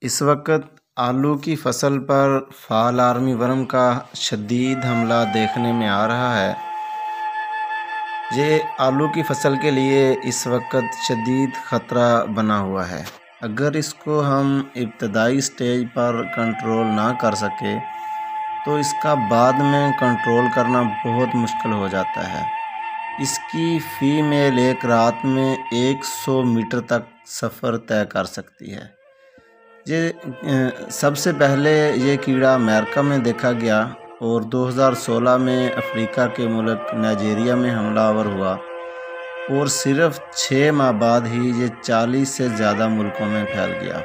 اس وقت آلو کی فصل پر فال آرمی ورم کا شدید حملہ دیکھنے میں آ رہا ہے۔ یہ آلو کی فصل کے لیے اس وقت شدید خطرہ بنا ہوا ہے۔ اگر اس کو ہم ابتدائی سٹیج پر کنٹرول نہ کر سکے تو اس کا بعد میں کنٹرول کرنا بہت مشکل ہو جاتا ہے۔ اس کی فی میل ایک رات میں 100 میٹر تک سفر طے کر سکتی ہے۔ سب سے پہلے یہ کیڑا امریکہ میں دیکھا گیا اور 2016 میں افریقہ کے ملک نائجیریا میں حملہ آور ہوا اور صرف 6 ماہ بعد ہی یہ 40 سے زیادہ ملکوں میں پھیل گیا۔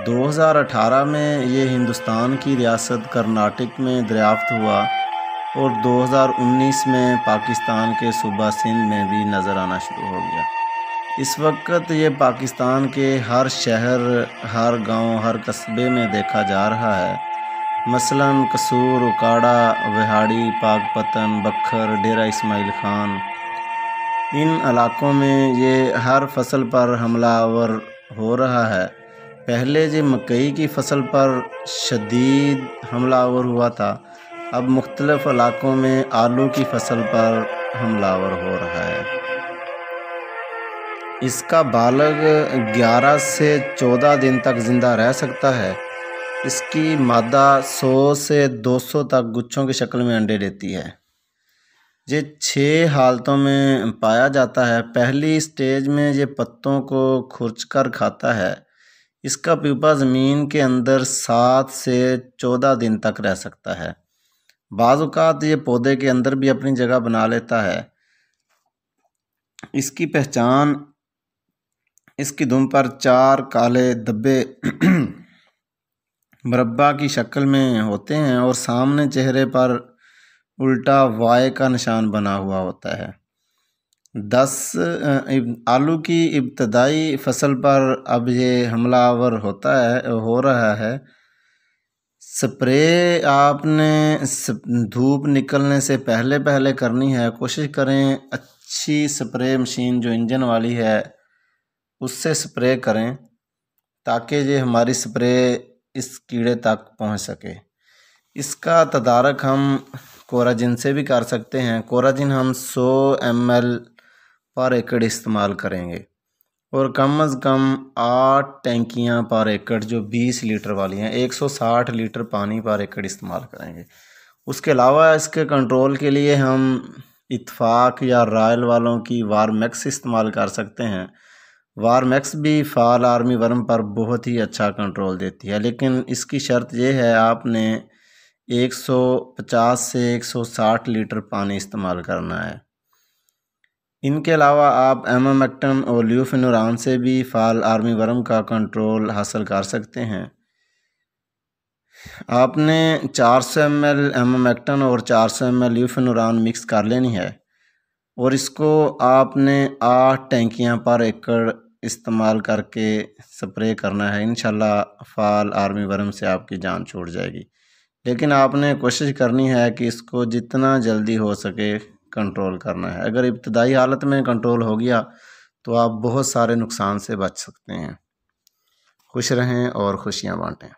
2018 میں یہ ہندوستان کی ریاست کرناٹک میں دریافت ہوا اور 2019 میں پاکستان کے صوبہ سندھ میں بھی نظر آنا شروع ہو گیا۔ اس وقت یہ پاکستان کے ہر شہر، ہر گاؤں، ہر قصبے میں دیکھا جا رہا ہے۔ مثلاً قصور، اکاڑا، وہاڑی، پاک پتن، بکھر، ڈیرہ اسماعیل خان، ان علاقوں میں یہ ہر فصل پر حملہ آور ہو رہا ہے۔ پہلے یہ مکئی کی فصل پر شدید حملہ آور ہوا تھا، اب مختلف علاقوں میں آلو کی فصل پر حملہ آور ہو رہا ہے۔ اس کا بالغ 11 سے 14 دن تک زندہ رہ سکتا ہے۔ اس کی مادہ 100 سے 200 تک گچھوں کی شکل میں انڈے دیتی ہے۔ یہ 6 حالتوں میں پایا جاتا ہے۔ پہلی سٹیج میں یہ پتوں کو کھرچ کر کھاتا ہے۔ اس کا پیپا زمین کے اندر 7 سے 14 دن تک رہ سکتا ہے۔ بعض اوقات یہ پودے کے اندر بھی اپنی جگہ بنا لیتا ہے۔ اس کی پہچان اس کی دم پر 4 کالے دھبے مربع کی شکل میں ہوتے ہیں اور سامنے چہرے پر الٹا وائے کا نشان بنا ہوا ہوتا ہے۔ آلو کی ابتدائی فصل پر اب یہ حملہ آور ہو رہا ہے۔ سپرے آپ نے دھوپ نکلنے سے پہلے کرنی ہے۔ کوشش کریں اچھی سپرے مشین جو انجن والی ہے اس سے سپرے کریں تاکہ یہ ہماری سپرے اس کیڑے تک پہنچ سکے۔ اس کا تدارک ہم کوراجن سے بھی کر سکتے ہیں۔ کوراجن ہم 100 ml پر ایکڑ استعمال کریں گے اور کم از کم 8 ٹینکیاں پر ایکڑ جو 20 لیٹر والی ہیں 160 لیٹر پانی پر ایکڑ استعمال کریں گے۔ اس کے علاوہ اس کے کنٹرول کے لیے ہم اتفاق یا رائل والوں کی وار میکس استعمال کر سکتے ہیں۔ وار میکس بھی فال آرمی ورم پر بہت ہی اچھا کنٹرول دیتی ہے، لیکن اس کی شرط یہ ہے آپ نے 150 سے 160 لیٹر پانی استعمال کرنا ہے۔ ان کے علاوہ آپ ایمامیکٹن اور لیوفینوران سے بھی فال آرمی ورم کا کنٹرول حاصل کر سکتے ہیں۔ آپ نے 400 ml ایمامیکٹن اور 400 ml لیوفینوران مکس کر لینی ہے اور اس کو آپ نے 8 ٹینکیاں پر ایکڑ استعمال کر کے سپرے کرنا ہے۔ انشاءاللہ فال آرمی ورم سے آپ کی جان چھوٹ جائے گی، لیکن آپ نے کوشش کرنی ہے کہ اس کو جتنا جلدی ہو سکے کنٹرول کرنا ہے۔ اگر ابتدائی حالت میں کنٹرول ہو گیا تو آپ بہت سارے نقصان سے بچ سکتے ہیں۔ خوش رہیں اور خوشیاں بانٹیں۔